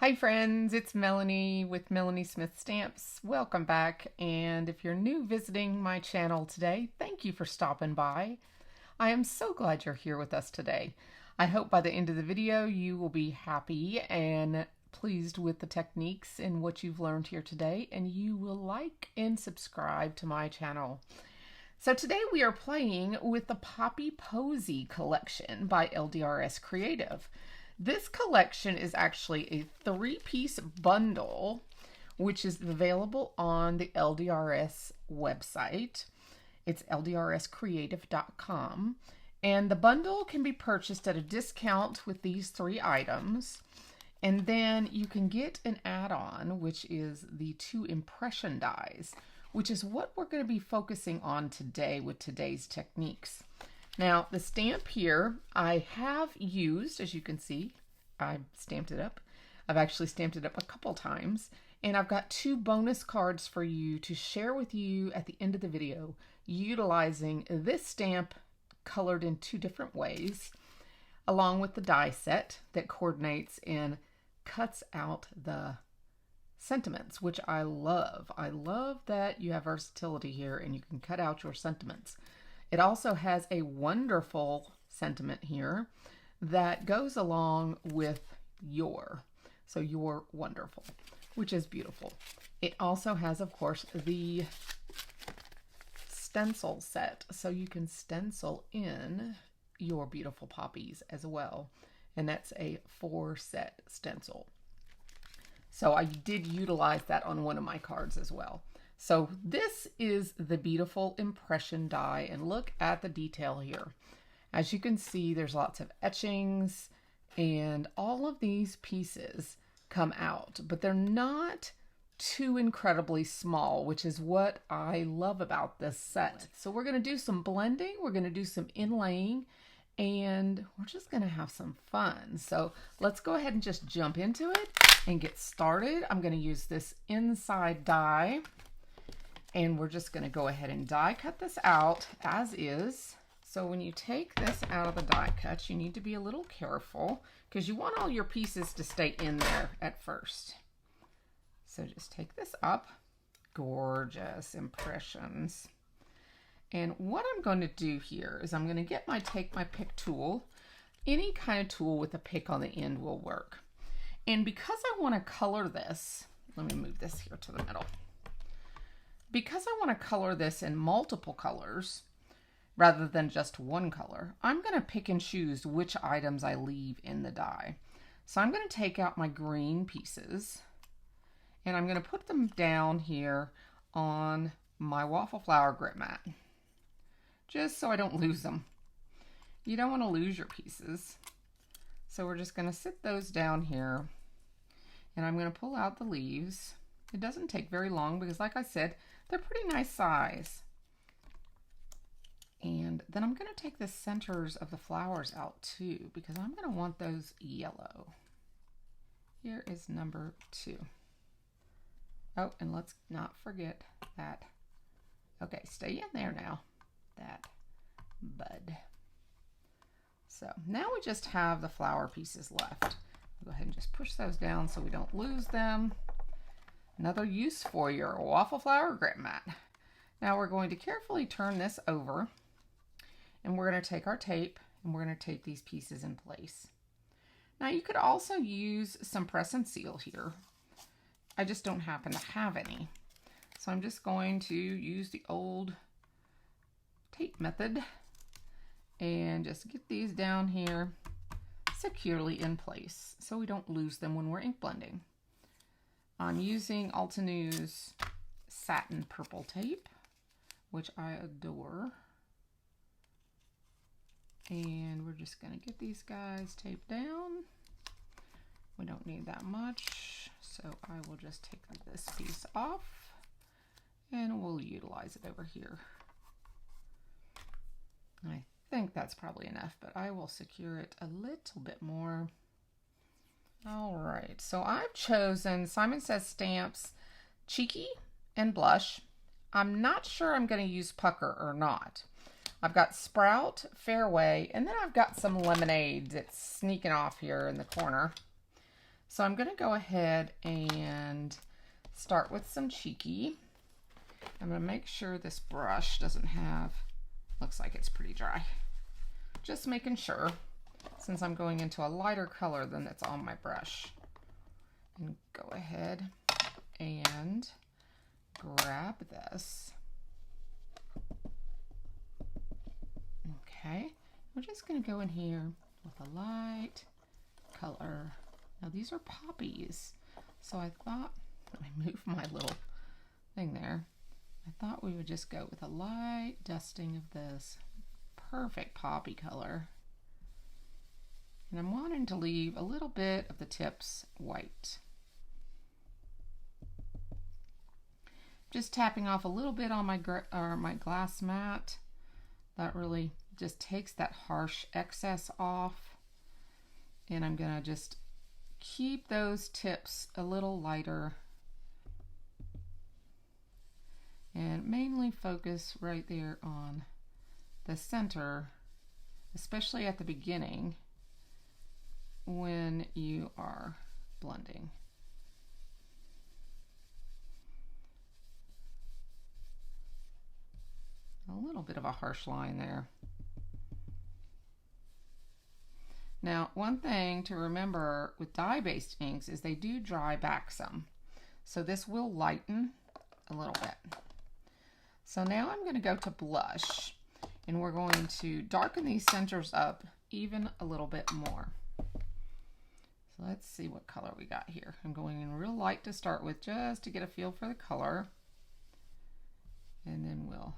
Hi friends, it's Melanie with Melanie Smith Stamps. Welcome back, and if you're new visiting my channel today, thank you for stopping by. I am so glad you're here with us today. I hope by the end of the video you will be happy and pleased with the techniques and what you've learned here today, and you will like and subscribe to my channel. So today we are playing with the Poppy Posy collection by LDRS Creative. This collection is actually a 3-piece bundle, which is available on the LDRS website. It's ldrscreative.com, and the bundle can be purchased at a discount with these 3 items. And then you can get an add-on, which is the 2 impression dies, which is what we're going to be focusing on today with today's techniques. Now, the stamp here I have used, as you can see, I stamped it up. I've actually stamped it up a couple times, and I've got 2 bonus cards for you to share with you at the end of the video, utilizing this stamp colored in 2 different ways, along with the die set that coordinates and cuts out the sentiments, which I love. I love that you have versatility here and you can cut out your sentiments. It also has a wonderful sentiment here that goes along with your. So you're wonderful, which is beautiful. It also has, of course, the stencil set. So you can stencil in your beautiful poppies as well. And that's a 4-set stencil. So I did utilize that on one of my cards as well. So this is the beautiful impression die, and look at the detail here. As you can see, there's lots of etchings, and all of these pieces come out, but they're not too incredibly small, which is what I love about this set. So we're going to do some blending, we're going to do some inlaying, and we're just going to have some fun. So let's go ahead and just jump into it and get started. I'm going to use this inside die. And we're just going to go ahead and die cut this out as is. So when you take this out of the die cut, you need to be a little careful because you want all your pieces to stay in there at first. So just take this up. Gorgeous impressions. And what I'm going to do here is I'm going to take my pick tool. Any kind of tool with a pick on the end will work. And because I want to color this, let me move this here to the middle. Because I want to color this in multiple colors rather than just one color, I'm going to pick and choose which items I leave in the die. So I'm going to take out my green pieces and I'm going to put them down here on my waffle flower grit mat, just so I don't lose them. You don't want to lose your pieces. So we're just going to sit those down here, and I'm going to pull out the leaves. It doesn't take very long because, like I said, they're pretty nice size. And then I'm going to take the centers of the flowers out too, because I'm going to want those yellow. Here is number 2. Oh, and let's not forget that. Okay, stay in there now. That bud. So now we just have the flower pieces left. Go ahead and just push those down so we don't lose them. Another use for your waffle flower grit mat. Now we're going to carefully turn this over, and we're going to take our tape and we're going to tape these pieces in place. Now you could also use some press and seal here. I just don't happen to have any. So I'm just going to use the old tape method and just get these down here securely in place so we don't lose them when we're ink blending. I'm using Altenews satin purple tape, which I adore. And we're just going to get these guys taped down. We don't need that much, so I will just take this piece off and we'll utilize it over here. I think that's probably enough, but I will secure it a little bit more. All right, so I've chosen Simon Says Stamps Cheeky and Blush. I'm not sure I'm going to use Pucker or not. I've got Sprout, Fairway, and then I've got some Lemonade that's sneaking off here in the corner. So I'm going to go ahead and start with some cheeky. I'm going to make sure this brush doesn't have, looks like it's pretty dry. Just making sure, since I'm going into a lighter color than that's on my brush. And go ahead and grab this. Okay, we're just going to go in here with a light color. Now these are poppies, so I thought, let me move my little thing there. I thought we would just go with a light dusting of this perfect poppy color. And I'm wanting to leave a little bit of the tips white. Just tapping off a little bit on my glass mat. That really just takes that harsh excess off. And I'm gonna just keep those tips a little lighter. And mainly focus right there on the center, especially at the beginning when you are blending. A little bit of a harsh line there. Now, one thing to remember with dye-based inks is they do dry back some. So this will lighten a little bit. So now I'm going to go to blush, and we're going to darken these centers up even a little bit more. So let's see what color we got here. I'm going in real light to start with just to get a feel for the color. And then we'll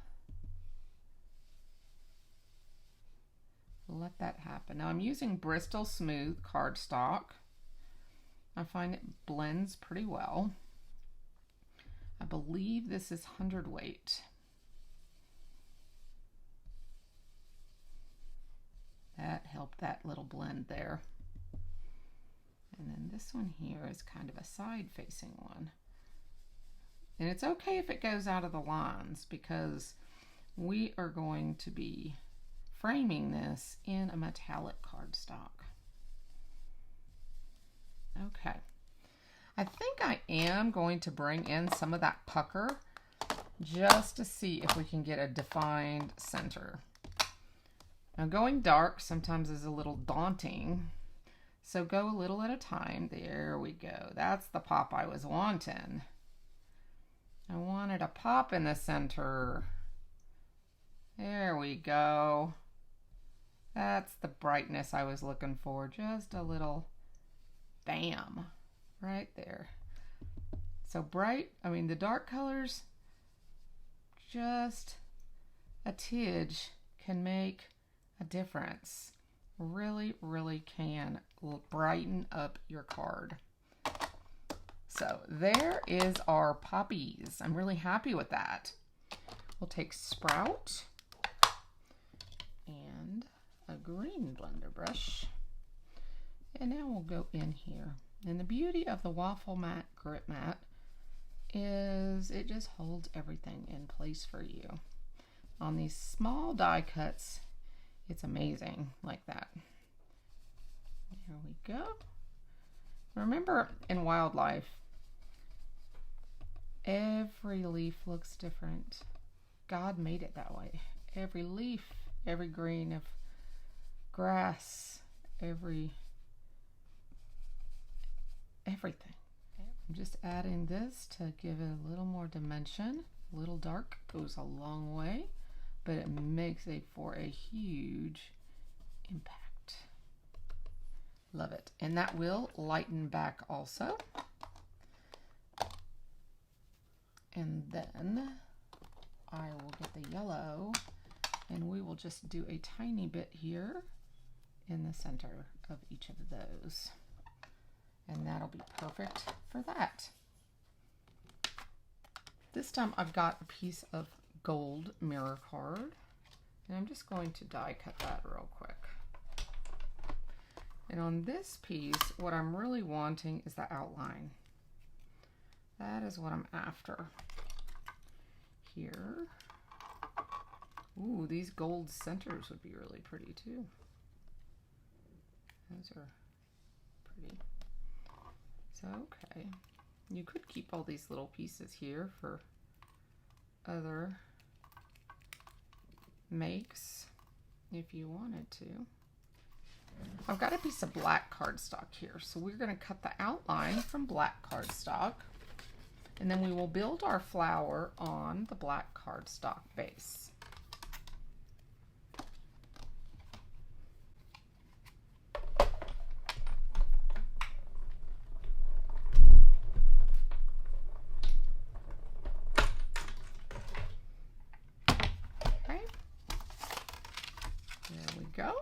let that happen. Now I'm using Bristol Smooth cardstock. I find it blends pretty well. I believe this is 100 weight. That helped that little blend there. And then this one here is kind of a side-facing one. And it's okay if it goes out of the lines because we are going to be framing this in a metallic cardstock. Okay. I think I am going to bring in some of that pucker just to see if we can get a defined center. Now going dark sometimes is a little daunting, so go a little at a time. There we go. That's the pop I was wanting. I wanted a pop in the center. There we go. That's the brightness I was looking for. Just a little bam right there. So bright, I mean the dark colors, just a tidge can make a difference. Really, really can brighten up your card. So there is our poppies. I'm really happy with that. We'll take Sprout and a green blender brush. And now we'll go in here. And the beauty of the Waffle Mat Grip Mat is it just holds everything in place for you. On these small die cuts, it's amazing like that. There we go. Remember in wildlife, every leaf looks different. God made it that way. Every leaf, every grain of grass, everything. I'm just adding this to give it a little more dimension. A little dark goes a long way, but it makes for a huge impact. Love it. And that will lighten back also. And then I will get the yellow and we will just do a tiny bit here in the center of each of those. And that'll be perfect for that. This time I've got a piece of gold mirror card and I'm just going to die cut that real quick. And on this piece, what I'm really wanting is the outline. That is what I'm after. Here. Ooh, these gold centers would be really pretty too. Those are pretty. So, okay. You could keep all these little pieces here for other makes if you wanted to. I've got a piece of black cardstock here, so we're going to cut the outline from black cardstock, and then we will build our flower on the black cardstock base. Okay, there we go.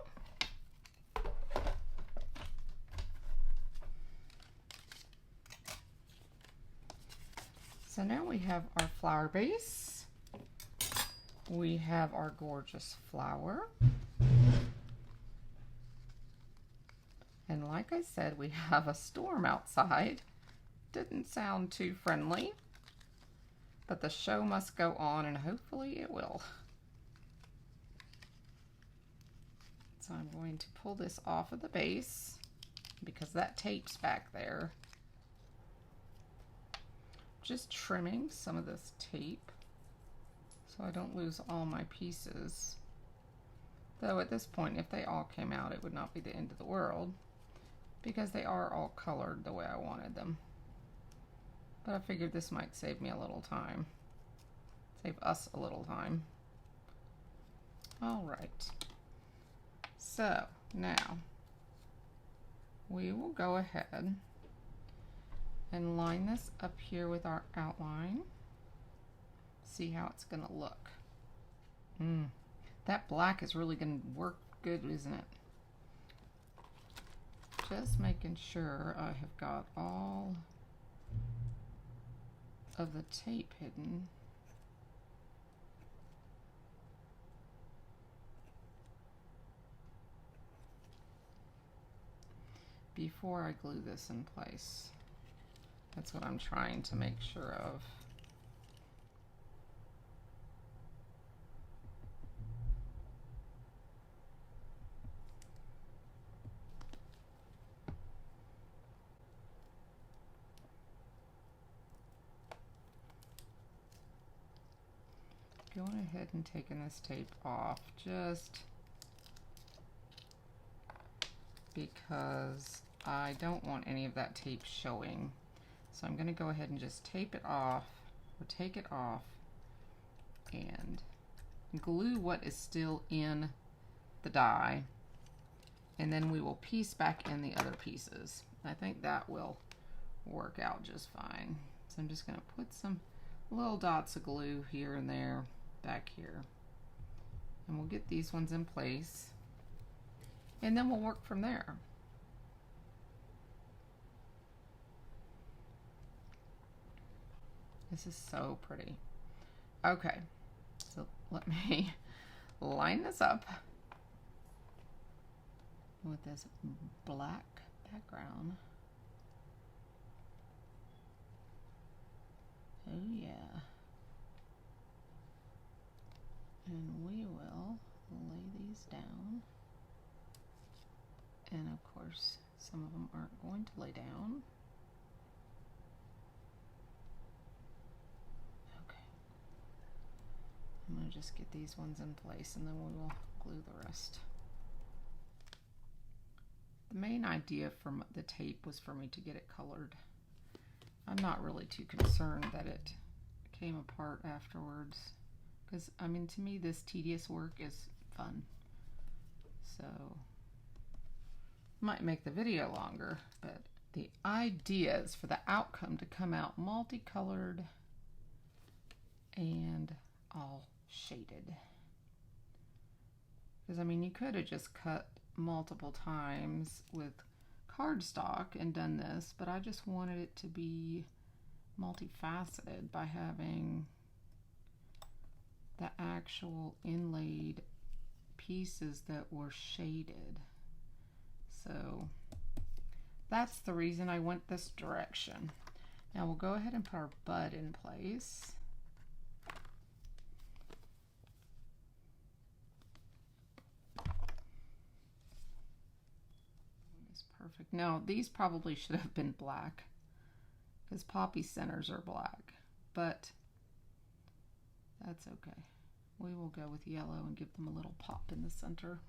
So now we have our flower base, we have our gorgeous flower, and like I said, we have a storm outside. Didn't sound too friendly, but the show must go on, and hopefully it will. So I'm going to pull this off of the base because that tape's back there. Just trimming some of this tape so I don't lose all my pieces. Though at this point, if they all came out, it would not be the end of the world because they are all colored the way I wanted them. But I figured this might save me a little time. Save us a little time. All right. So now we will go ahead and line this up here with our outline. See how it's gonna look. That black is really gonna work good, isn't it? Just making sure I have got all of the tape hidden. Before I glue this in place. That's what I'm trying to make sure of. Going ahead and taking this tape off just because I don't want any of that tape showing. So I'm going to go ahead and just tape it off, or take it off, and glue what is still in the die, and then we will piece back in the other pieces. I think that will work out just fine. So I'm just going to put some little dots of glue here and there, back here, and we'll get these ones in place, and then we'll work from there. This is so pretty. Okay, so let me line this up with this black background. Oh yeah. And we will lay these down. And of course, some of them aren't going to lay down. I'm going to just get these ones in place and then we will glue the rest. The main idea from the tape was for me to get it colored. I'm not really too concerned that it came apart afterwards because, I mean, to me this tedious work is fun. So, might make the video longer, but the idea is for the outcome to come out multicolored and all shaded. Because I mean, you could have just cut multiple times with cardstock and done this, but I just wanted it to be multifaceted by having the actual inlaid pieces that were shaded. So that's the reason I went this direction. Now we'll go ahead and put our bud in place. Perfect. Now these probably should have been black, because poppy centers are black, but that's okay. We will go with yellow and give them a little pop in the center.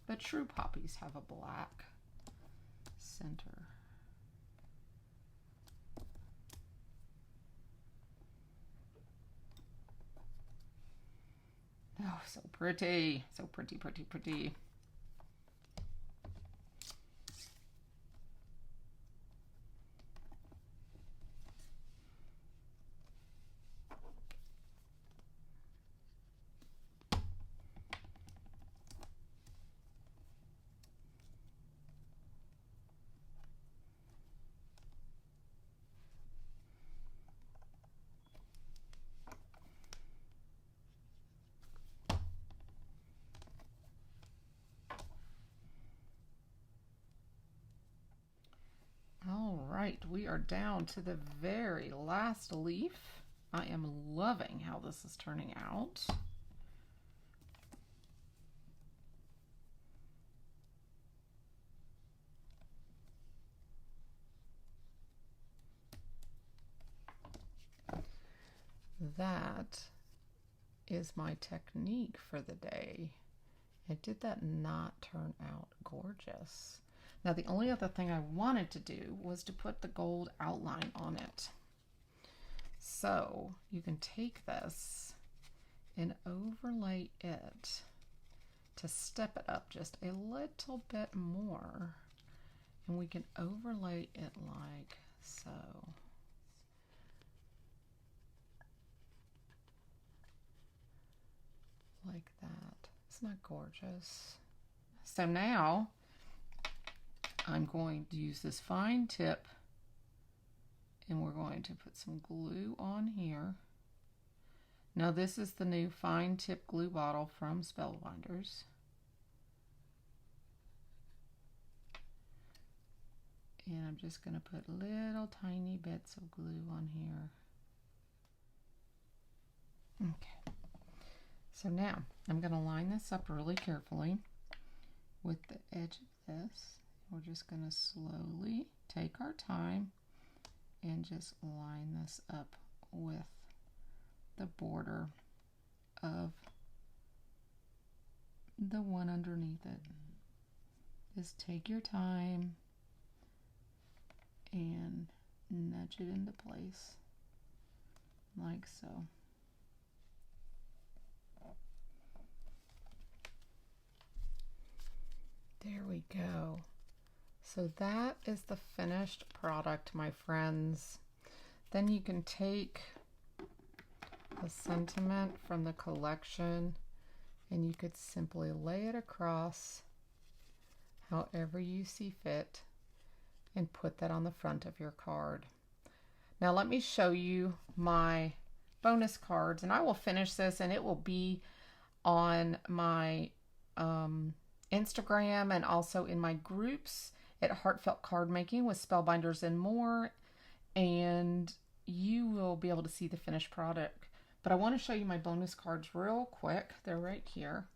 But true poppies have a black center. Oh, so pretty. So pretty, pretty, pretty. All right, we are down to the very last leaf. I am loving how this is turning out. That is my technique for the day. And did that not turn out gorgeous? Now the only other thing I wanted to do was to put the gold outline on it. So you can take this and overlay it to step it up just a little bit more. And we can overlay it like so. Like that. Isn't that gorgeous? So now I'm going to use this fine tip and we're going to put some glue on here. Now this is the new fine tip glue bottle from Spellbinders. And I'm just going to put little tiny bits of glue on here. Okay. So now I'm going to line this up really carefully with the edge of this. We're just going to slowly take our time and just line this up with the border of the one underneath it. Just take your time and nudge it into place like so. There we go. So that is the finished product, my friends. Then you can take the sentiment from the collection and you could simply lay it across however you see fit and put that on the front of your card. Now let me show you my bonus cards, and I will finish this and it will be on my Instagram and also in my groups at Heartfelt Card Making with Spellbinders and more, and you will be able to see the finished product. But I want to show you my bonus cards real quick. They're right here.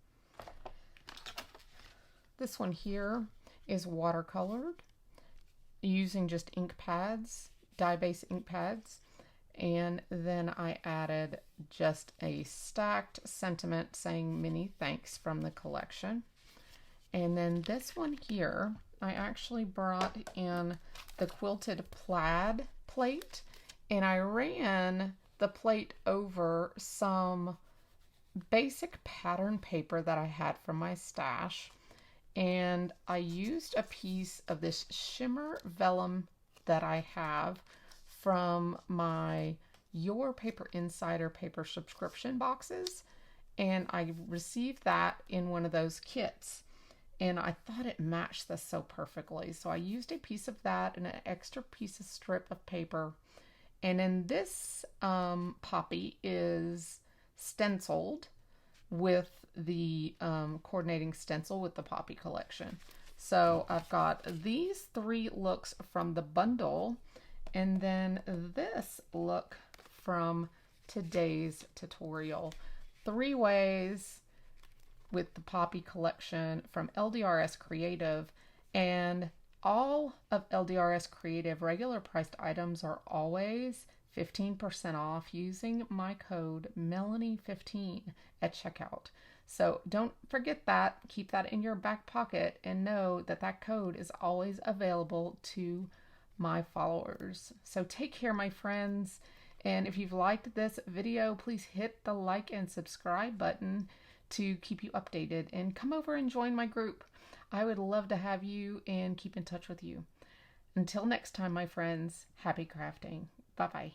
This one here is watercolored using just ink pads, dye-based ink pads, and then I added just a stacked sentiment saying many thanks from the collection. And then this one here, I actually brought in the quilted plaid plate and I ran the plate over some basic pattern paper that I had from my stash, and I used a piece of this shimmer vellum that I have from my Your Paper Insider paper subscription boxes, and I received that in one of those kits. And I thought it matched this so perfectly. So I used a piece of that and an extra piece of strip of paper. And then this poppy is stenciled with the coordinating stencil with the poppy collection. So I've got these 3 looks from the bundle, and then this look from today's tutorial. 3 ways with the poppy collection from LDRS Creative, And all of LDRS Creative regular priced items are always 15% off using my code Melanie15 at checkout. So don't forget that. Keep that in your back pocket and know that that code is always available to my followers. So take care, my friends. And if you've liked this video, please hit the like and subscribe button to keep you updated, and come over and join my group. I would love to have you and keep in touch with you. Until next time, my friends, happy crafting. Bye-bye.